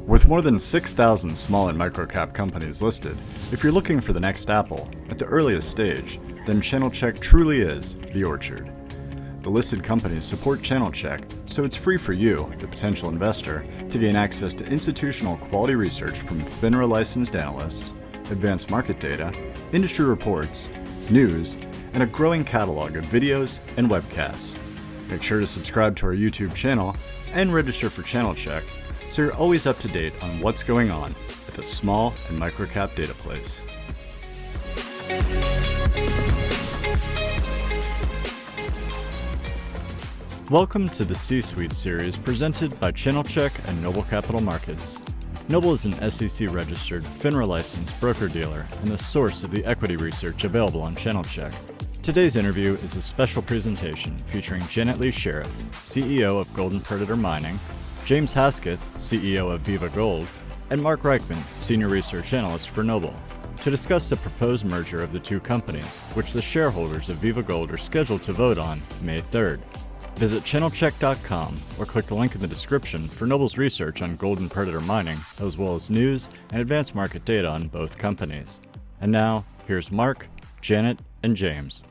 With more than 6,000 small and microcap companies listed, if you're looking for the next apple at the earliest stage, then Channel Check truly is the orchard. The listed companies support Channel Check, so it's free for you, the potential investor, to gain access to institutional quality research from FINRA licensed analysts, advanced market data, industry reports, news, and a growing catalog of videos and webcasts. Make sure to subscribe to our YouTube channel and register for Channel Check so you're always up to date on what's going on at the small and microcap data place. Welcome to the C-Suite series presented by Channel Check and Noble Capital Markets. Noble is an SEC-registered, FINRA-licensed broker-dealer and the source of the equity research available on Channel Check. Today's interview is a special presentation featuring Janet Lee Sheriff, CEO of Golden Predator Mining, James Hesketh, CEO of Viva Gold, and Mark Reichman, Senior Research Analyst for Noble, to discuss the proposed merger of the two companies, which the shareholders of Viva Gold are scheduled to vote on May 3rd. Visit channelcheck.com or click the link in the description for Noble's research on Golden Predator Mining, as well as news and advanced market data on both companies. And now, here's Mark, Janet, and James.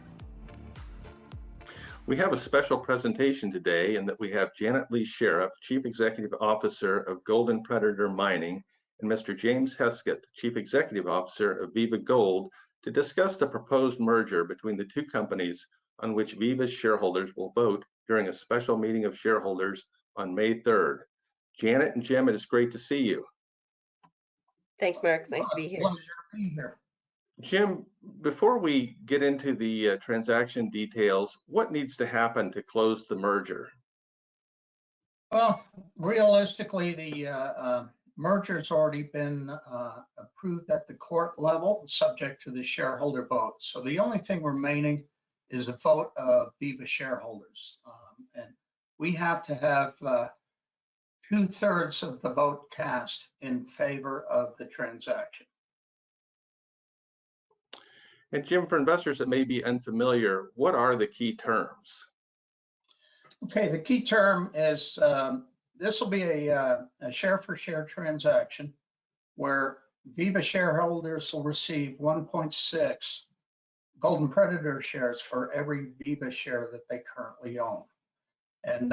We have a special presentation today in that we have Janet Lee Sheriff, Chief Executive Officer of Golden Predator Mining, and Mr. James Hesketh, Chief Executive Officer of Viva Gold, to discuss the proposed merger between the two companies on which Viva's shareholders will vote during a special meeting of shareholders on May 3rd. Janet and Jim, it is great to see you. Thanks, Mark. It's nice to be here. Pleasure being here. Jim, before we get into the transaction details, what needs to happen to close the merger? Well, realistically, the merger's already been approved at the court level, subject to the shareholder vote. So the only thing remaining is a vote of Viva shareholders. And we have to have 2/3 of the vote cast in favor of the transaction. And Jim, for investors that may be unfamiliar, what are the key terms? Okay, the key term is this will be a share-for-share transaction where Viva shareholders will receive 1.6 Golden Predator shares for every Viva share that they currently own. And,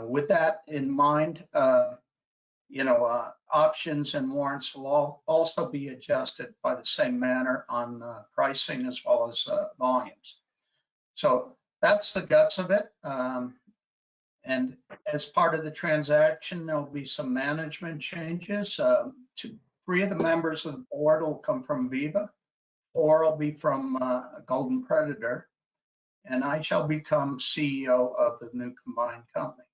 with that in mind, options and warrants will also be adjusted by the same manner on pricing as well as volumes. So that's the guts of it. And as part of the transaction, there'll be some management changes. 3 of the members of the board will come from Viva, 4 will be from Golden Predator, and I shall become CEO of the new combined company.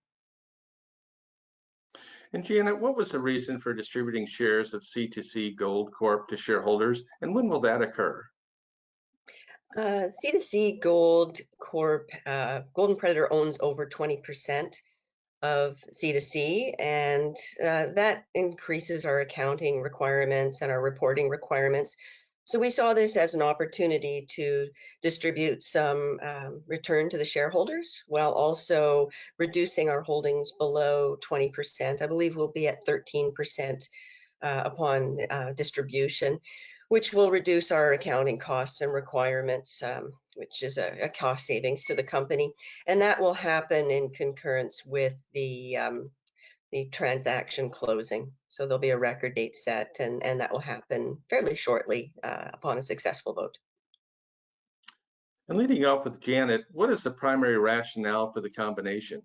And Janet, what was the reason for distributing shares of C2C Gold Corp to shareholders, and when will that occur? C2C Gold Corp, Golden Predator owns over 20% of C2C, and that increases our accounting requirements and our reporting requirements. So we saw this as an opportunity to distribute some return to the shareholders while also reducing our holdings below 20%. I believe we'll be at 13% upon distribution, which will reduce our accounting costs and requirements, which is a cost savings to the company. And that will happen in concurrence with the transaction closing. So there'll be a record date set, and that will happen fairly shortly upon a successful vote. And leading off with Janet, what is the primary rationale for the combination?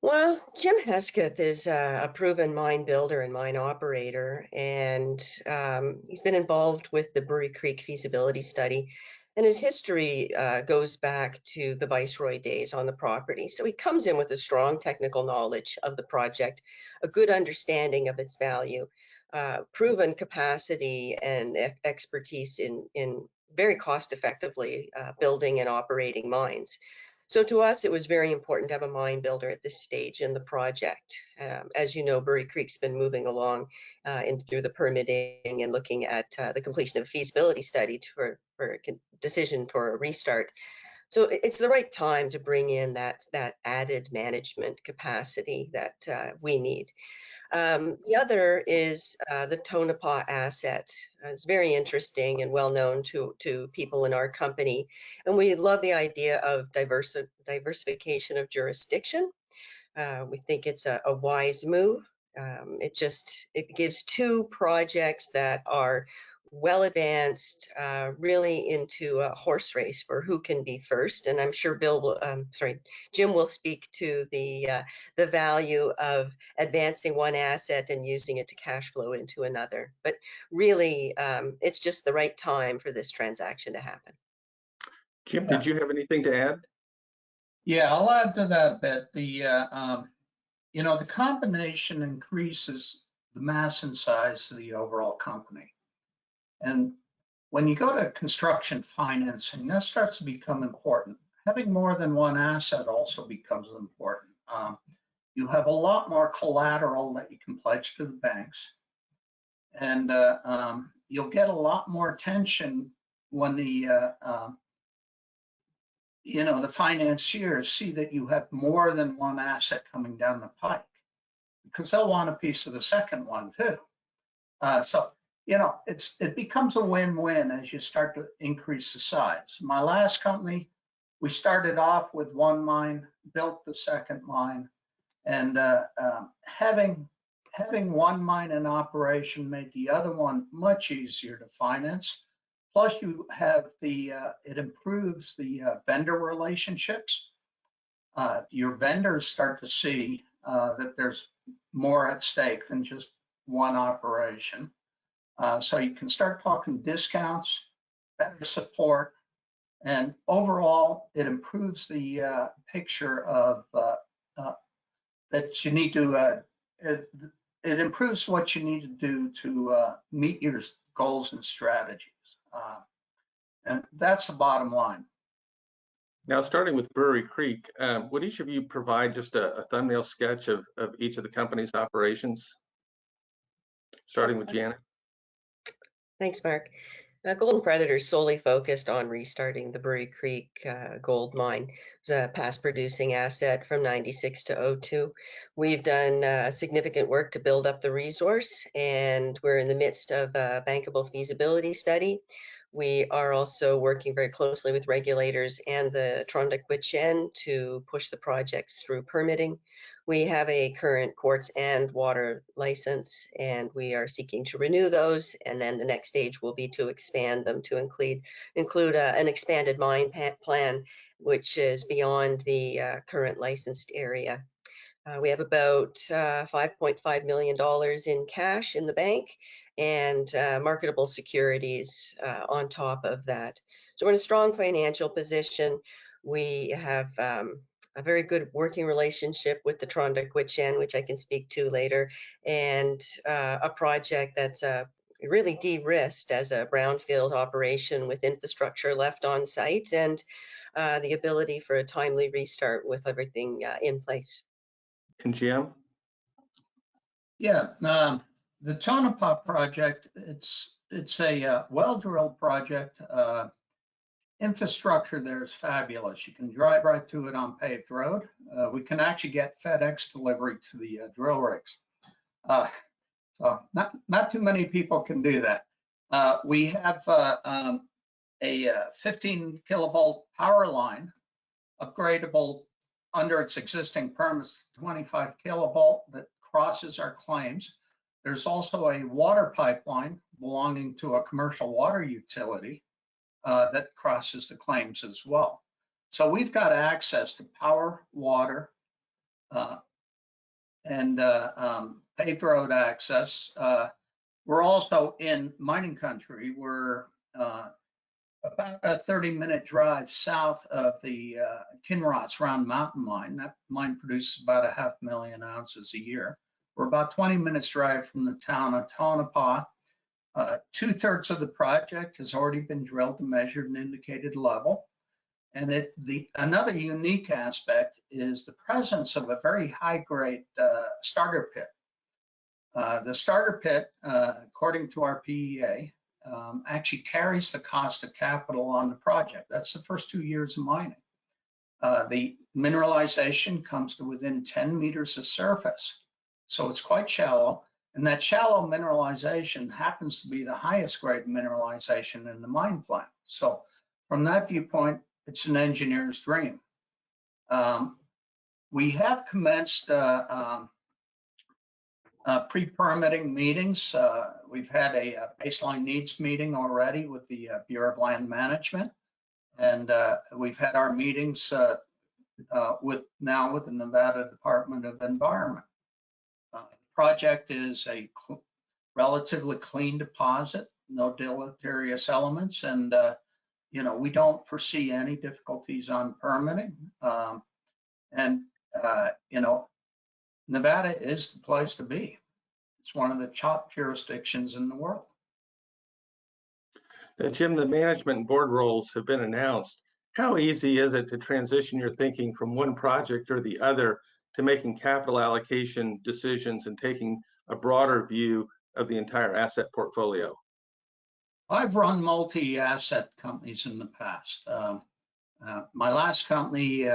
Well, Jim Hesketh is a proven mine builder and mine operator, and he's been involved with the Brewery Creek feasibility study. And his history goes back to the Viceroy days on the property. So he comes in with a strong technical knowledge of the project, a good understanding of its value, proven capacity and expertise in very cost effectively building and operating mines. So to us, it was very important to have a mine builder at this stage in the project. As you know, Brewery Creek's been moving along through the permitting and looking at the completion of a feasibility study for a decision for a restart. So it's the right time to bring in that added management capacity that we need. The other is the Tantapop asset. It's very interesting and well known to people in our company. And we love the idea of diversification of jurisdiction. We think it's a wise move. It gives two projects that are well advanced, really into a horse race for who can be first. And I'm sure Jim will speak to the value of advancing one asset and using it to cash flow into another. But really, it's just the right time for this transaction to happen. Jim, did you have anything to add? Yeah, I'll add to that a bit. The combination increases the mass and size of the overall company. And when you go to construction financing, that starts to become important. Having more than one asset also becomes important. You have a lot more collateral that you can pledge to the banks. And you'll get a lot more attention when the financiers see that you have more than one asset coming down the pike, because they'll want a piece of the second one too. It becomes a win-win as you start to increase the size. My last company, we started off with one mine, built the second mine, and having one mine in operation made the other one much easier to finance. Plus, you have it improves the vendor relationships. Your vendors start to see that there's more at stake than just one operation. So you can start talking discounts, better support, and overall, it improves the picture of that you need to. It improves what you need to do to meet your goals and strategies. And that's the bottom line. Now, starting with Brewery Creek, would each of you provide just a thumbnail sketch of each of the company's operations? Starting with Janet. Thanks, Mark. Golden Predator is solely focused on restarting the Brewery Creek gold mine. It was a past producing asset from 96 to 02. We've done significant work to build up the resource, and we're in the midst of a bankable feasibility study. We are also working very closely with regulators and the Tantapop to push the projects through permitting. We have a current quartz and water license, and we are seeking to renew those. And then the next stage will be to expand them to include an expanded mine plan, which is beyond the current licensed area. We have about $5.5 million in cash in the bank and marketable securities on top of that. So we're in a strong financial position. We have a very good working relationship with the Tantapop, which I can speak to later, and a project that's really de-risked as a brownfield operation with infrastructure left on site and the ability for a timely restart with everything in place. And Jim? Yeah, the Tantapop Project, it's a well-drilled project. Infrastructure there is fabulous. You can drive right to it on paved road. We can actually get FedEx delivery to the drill rigs. So not too many people can do that. We have a 15 kilovolt power line, upgradable under its existing permits, 25 kilovolt, that crosses our claims. There's also a water pipeline belonging to a commercial water utility that crosses the claims as well. So we've got access to power, water, and paved road access. We're also in mining country. We're about a 30-minute drive south of the Kinross Round Mountain mine. That mine produces about 500,000 ounces a year. We're about 20 minutes drive from the town of Tantapop. 2/3 of the project has already been drilled and measured and indicated level. And another unique aspect is the presence of a very high-grade starter pit. The starter pit, according to our PEA, actually carries the cost of capital on the project. That's the first 2 years of mining. The mineralization comes to within 10 meters of surface. So it's quite shallow. And that shallow mineralization happens to be the highest grade mineralization in the mine plan. So from that viewpoint, it's an engineer's dream. We have commenced pre-permitting meetings. We've had a baseline needs meeting already with the Bureau of Land Management. And we've had our meetings with the Nevada Department of Environment. The project is a relatively clean deposit, no deleterious elements, and we don't foresee any difficulties on permitting. Nevada is the place to be. It's one of the top jurisdictions in the world. Jim, the management and board roles have been announced. How easy is it to transition your thinking from one project or the other to making capital allocation decisions and taking a broader view of the entire asset portfolio? I've run multi-asset companies in the past. My last company,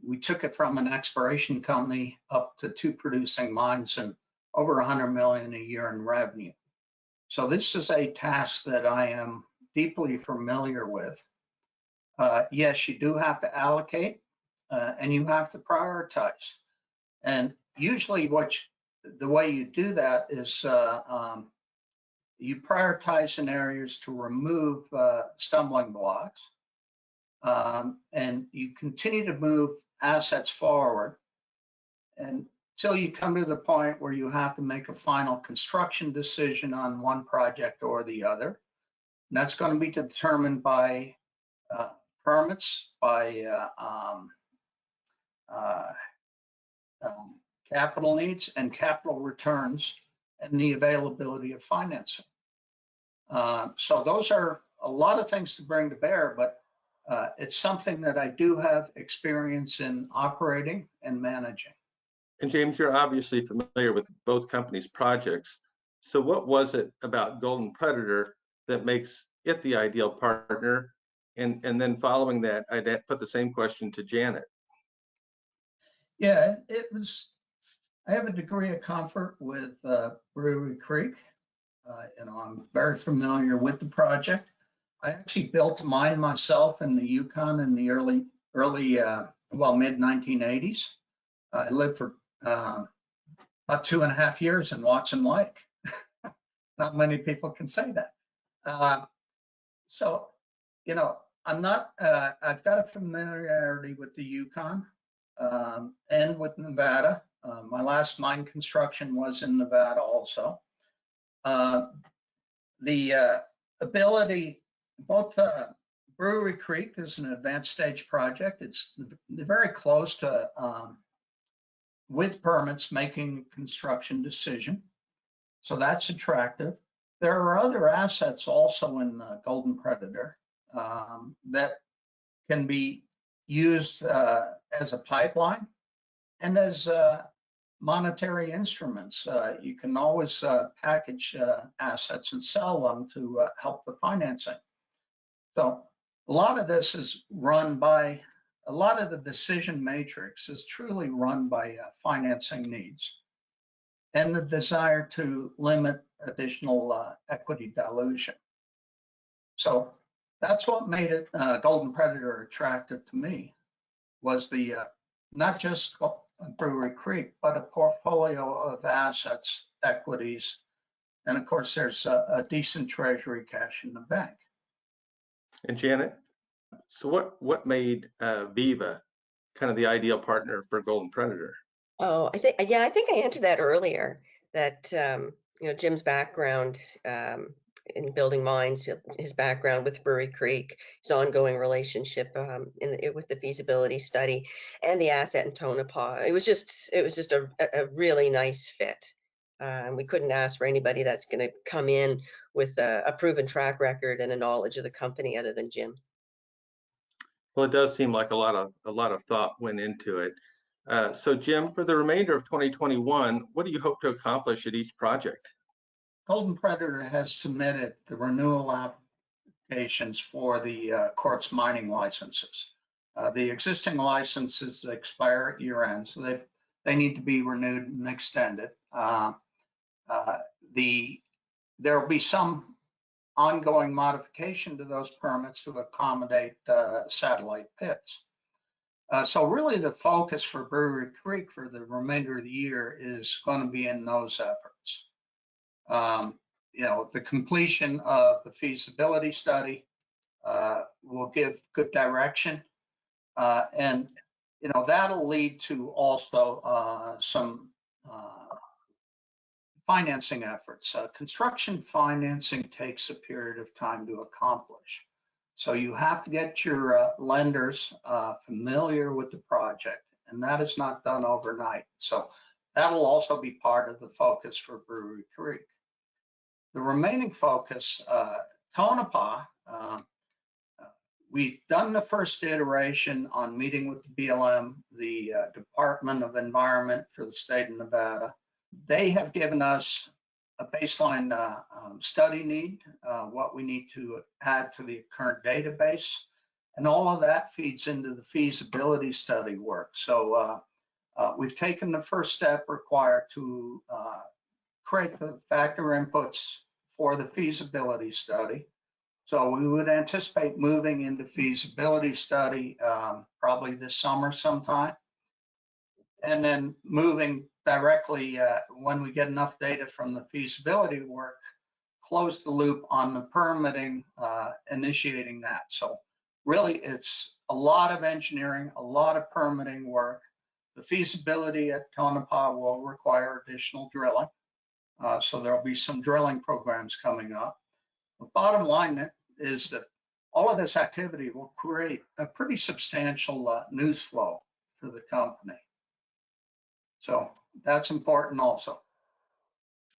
we took it from an exploration company up to 2 producing mines and over 100 million a year in revenue. So this is a task that I am deeply familiar with. Yes, you do have to allocate and you have to prioritize. And usually the way you do that is you prioritize in areas to remove stumbling blocks. And you continue to move assets forward until you come to the point where you have to make a final construction decision on one project or the other. And that's going to be determined by permits, by capital needs and capital returns, and the availability of financing. So those are a lot of things to bring to bear, but it's something that I do have experience in operating and managing. And James, you're obviously familiar with both companies' projects. So what was it about Golden Predator that makes it the ideal partner? And then following that, I'd put the same question to Janet. Yeah, I have a degree of comfort with Brewery Creek. I'm very familiar with the project. I actually built a mine myself in the Yukon in the mid 1980s. I lived for about 2.5 years in Watson Lake. Not many people can say that. I've got a familiarity with the Yukon and with Nevada. My last mine construction was in Nevada also. The ability, both Brewery Creek is an advanced stage project. It's very close to, with permits, making construction decision. So that's attractive. There are other assets also in Golden Predator that can be used as a pipeline and as monetary instruments. You can always package assets and sell them to help the financing. So a lot of this is run by, a lot of the decision matrix is truly run by financing needs and the desire to limit additional equity dilution. So that's what made it Golden Predator attractive to me, was the not just Brewery Creek, but a portfolio of assets, equities, and of course there's a decent treasury cash in the bank. And Janet, so what made Viva kind of the ideal partner for Golden Predator? Oh, I think I answered that earlier, that Jim's background in building mines, his background with Brewery Creek, his ongoing relationship with the feasibility study, and the asset in Tantapop. It was just a really nice fit. We couldn't ask for anybody that's going to come in with a proven track record and a knowledge of the company other than Jim. Well, it does seem like a lot of thought went into it. So Jim, for the remainder of 2021, what do you hope to accomplish at each project? Golden Predator has submitted the renewal applications for the Corp's mining licenses. The existing licenses expire at year end, so they need to be renewed and extended. There will be some ongoing modification to those permits to accommodate satellite pits. So really the focus for Brewery Creek for the remainder of the year is going to be in those efforts. The completion of the feasibility study will give good direction, and that'll lead to also some financing efforts. Construction financing takes a period of time to accomplish. So you have to get your lenders familiar with the project, and that is not done overnight. So that'll also be part of the focus for Brewery Creek. The remaining focus, Tantapop, we've done the first iteration on meeting with the BLM, the Department of Environment for the state of Nevada. They have given us a baseline study need, what we need to add to the current database, and all of that feeds into the feasibility study work. So we've taken the first step required to create the factor inputs for the feasibility study. So we would anticipate moving into feasibility study probably this summer sometime, and then moving directly when we get enough data from the feasibility work, close the loop on the permitting, initiating that. So really it's a lot of engineering, a lot of permitting work. The feasibility at Tantapop will require additional drilling. So there'll be some drilling programs coming up. The bottom line is that all of this activity will create a pretty substantial news flow for the company. So that's important also.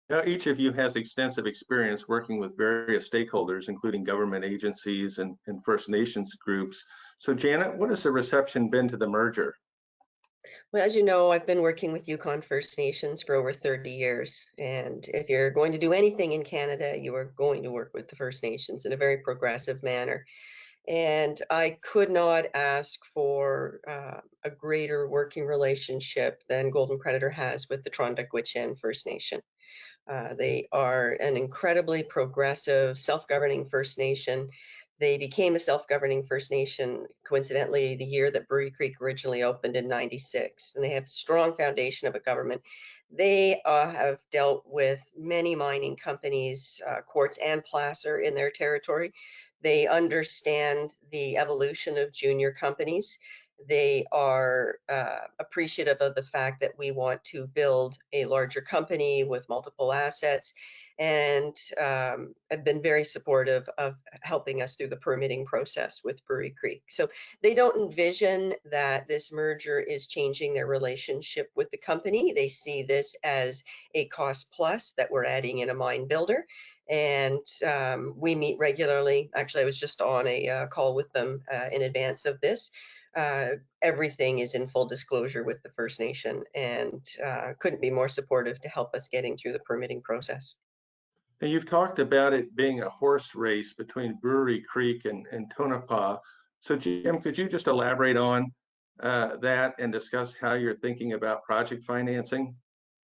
Now, each of you has extensive experience working with various stakeholders, including government agencies and First Nations groups. So Janet, what has the reception been to the merger? Well, as you know, I've been working with Yukon First Nations for over 30 years. And if you're going to do anything in Canada, you are going to work with the First Nations in a very progressive manner. And I could not ask for a greater working relationship than Golden Predator has with the Tronda-Gwich'in First Nation. They are an incredibly progressive, self-governing First Nation. They became a self-governing First Nation, coincidentally, the year that Brewery Creek originally opened in '96. And they have a strong foundation of a government. They have dealt with many mining companies, quartz and placer in their territory. They understand the evolution of junior companies. They are appreciative of the fact that we want to build a larger company with multiple assets, and have been very supportive of helping us through the permitting process with Brewery Creek. So they don't envision that this merger is changing their relationship with the company. They see this as a cost plus that we're adding in a mine builder. And we meet regularly. Actually, I was just on a call with them in advance of this. Everything is in full disclosure with the First Nation, and couldn't be more supportive to help us getting through the permitting process. And you've talked about it being a horse race between Brewery Creek and Tantapop. So Jim, could you just elaborate on that and discuss how you're thinking about project financing?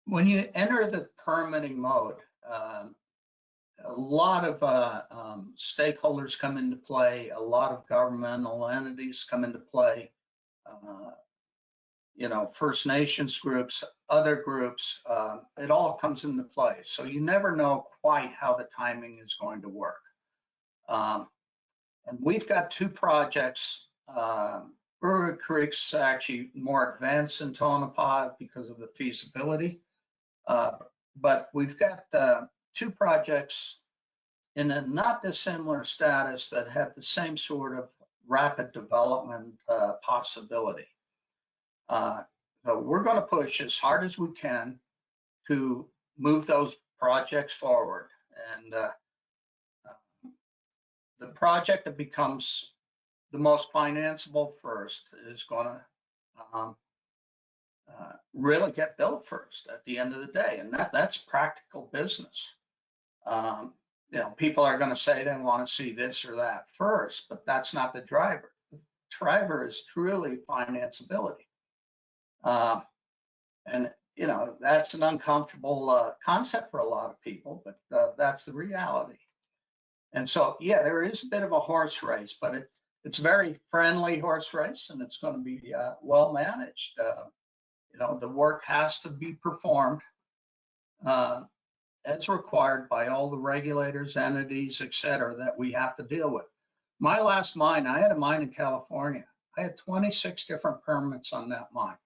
When you enter the permitting mode, a lot of stakeholders come into play, a lot of governmental entities come into play, First Nations groups, other groups, it all comes into play. So you never know quite how the timing is going to work. And we've got two projects. Brewery Creek's actually more advanced than Tantapop because of the feasibility. But we've got two projects in a not dissimilar status that have the same sort of rapid development possibility. So we're going to push as hard as we can to move those projects forward. And the project that becomes the most financeable first is going to really get built first at the end of the day. And that's practical business. You know, people are going to say they want to see this or that first, but that's not the driver. The driver is truly financeability. And, you know, that's an uncomfortable concept for a lot of people, but that's the reality. And so, yeah, there is a bit of a horse race, but it's a very friendly horse race, and it's going to be well managed. You know, the work has to be performed as required by all the regulators, entities, et cetera, that we have to deal with. My last mine, I had a mine in California. I had 26 different permits on that mine.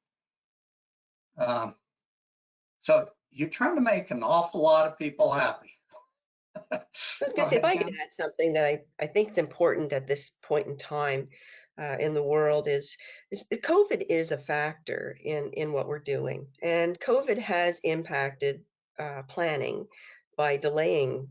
So you're trying to make an awful lot of people happy. I was going to say, if I could add something that I think is important at this point in time in the world is COVID is a factor in what we're doing. And COVID has impacted planning by delaying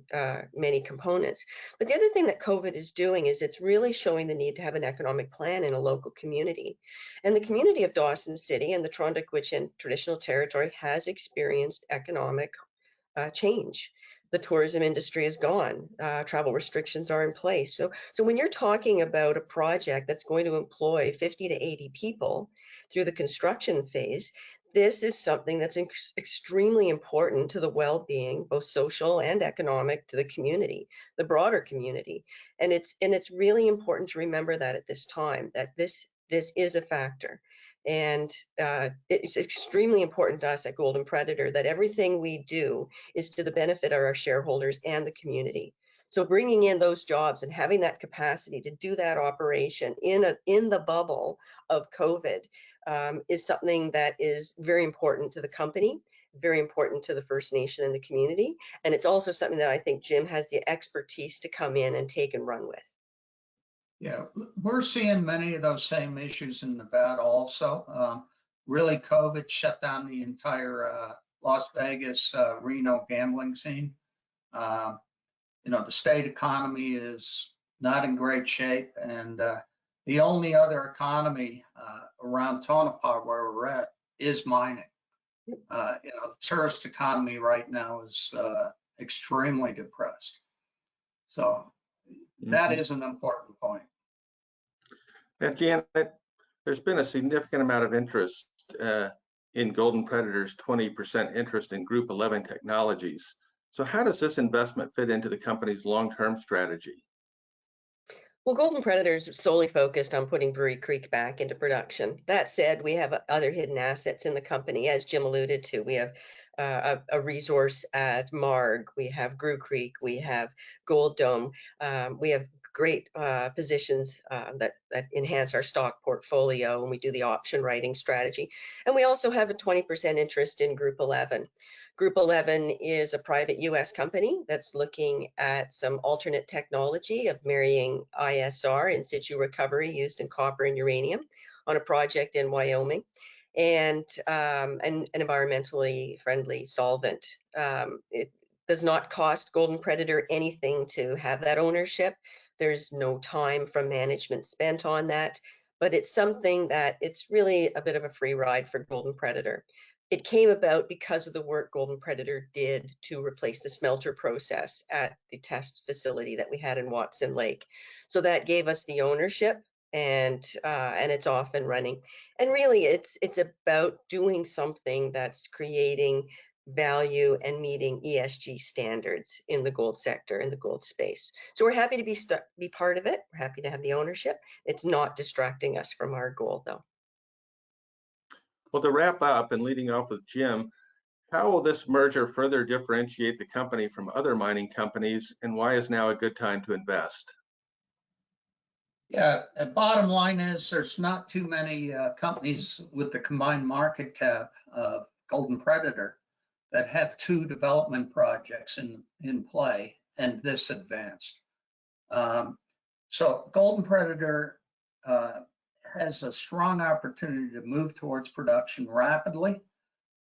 many components. But the other thing that COVID is doing is it's really showing the need to have an economic plan in a local community. And the community of Dawson City and the Trondequitchin Traditional Territory has experienced economic change. The tourism industry is gone. Travel restrictions are in place. So when you're talking about a project that's going to employ 50 to 80 people through the construction phase, this is something that's extremely important to the well-being, both social and economic, to the community, the broader community. And it's really important to remember that at this time, that this is a factor. And it's extremely important to us at Golden Predator that everything we do is to the benefit of our shareholders and the community. So bringing in those jobs and having that capacity to do that operation in the bubble of COVID is something that is very important to the company, very important to the First Nation and the community. And it's also something that I think Jim has the expertise to come in and take and run with. Yeah, we're seeing many of those same issues in Nevada also. Really, COVID shut down the entire Las Vegas, Reno gambling scene. You know, the state economy is not in great shape, and the only other economy around Tantapop where we're at is mining. You know, the tourist economy right now is extremely depressed. So that is an important point. And Janet, there's been a significant amount of interest in Golden Predator's 20% interest in Group 11 Technologies. So how does this investment fit into the company's long-term strategy? Well, Golden Predator is solely focused on putting Brewery Creek back into production. That said, we have other hidden assets in the company, as Jim alluded to. We have a resource at Marg, we have Brewery Creek, we have Gold Dome, we have great positions that enhance our stock portfolio, and we do the option writing strategy. And we also have a 20% interest in Group 11. Group 11 is a private US company that's looking at some alternate technology of marrying ISR, in situ recovery, used in copper and uranium, on a project in Wyoming, and an environmentally friendly solvent. It does not cost Golden Predator anything to have that ownership. There's no time from management spent on that, but it's something that it's really a bit of a free ride for Golden Predator. It came about because of the work Golden Predator did to replace the smelter process at the test facility that we had in Watson Lake. So that gave us the ownership, and it's off and running. And really, it's about doing something that's creating value and meeting ESG standards in the gold sector, in the gold space. So we're happy to be part of it. We're happy to have the ownership. It's not distracting us from our goal, though. Well, to wrap up and leading off with Jim, how will this merger further differentiate the company from other mining companies, and why is now a good time to invest? Yeah, the bottom line is there's not too many companies with the combined market cap of Golden Predator that have 2 development projects in play and this advanced. So Golden Predator has a strong opportunity to move towards production rapidly.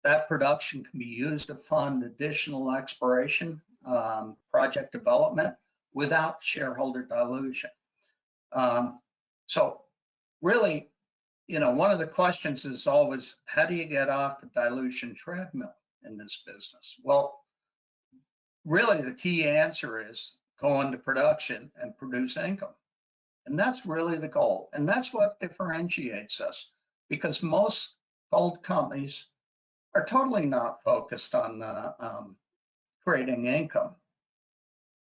That production can be used to fund additional exploration, project development without shareholder dilution. So really, you know, one of the questions is always, how do you get off the dilution treadmill in this business? Well, really the key answer is go into production and produce income. And that's really the goal. And that's what differentiates us, because most gold companies are totally not focused on creating income.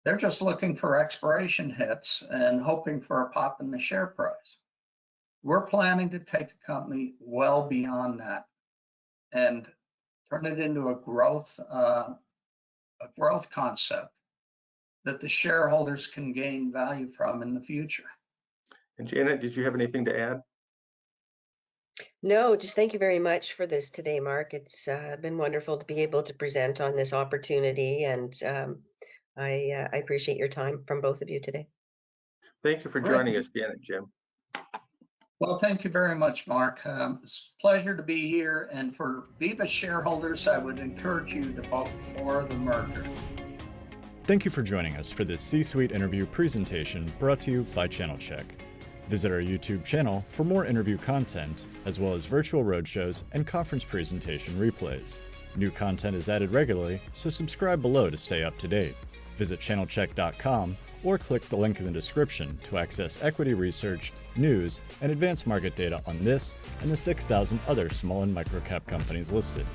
They're just looking for exploration hits and hoping for a pop in the share price. We're planning to take the company well beyond that and turn it into a growth concept that the shareholders can gain value from in the future. And Janet, did you have anything to add? No, just thank you very much for this today, Mark. It's been wonderful to be able to present on this opportunity, and I appreciate your time from both of you today. Thank you for joining us, Janet and Jim. Well, thank you very much, Mark. It's a pleasure to be here. And for Viva shareholders, I would encourage you to vote for the merger. Thank you for joining us for this C-Suite interview presentation brought to you by Channel Check. Visit our YouTube channel for more interview content, as well as virtual roadshows and conference presentation replays. New content is added regularly, so subscribe below to stay up to date. Visit channelcheck.com or click the link in the description to access equity research, news, and advanced market data on this and the 6,000 other small and micro-cap companies listed.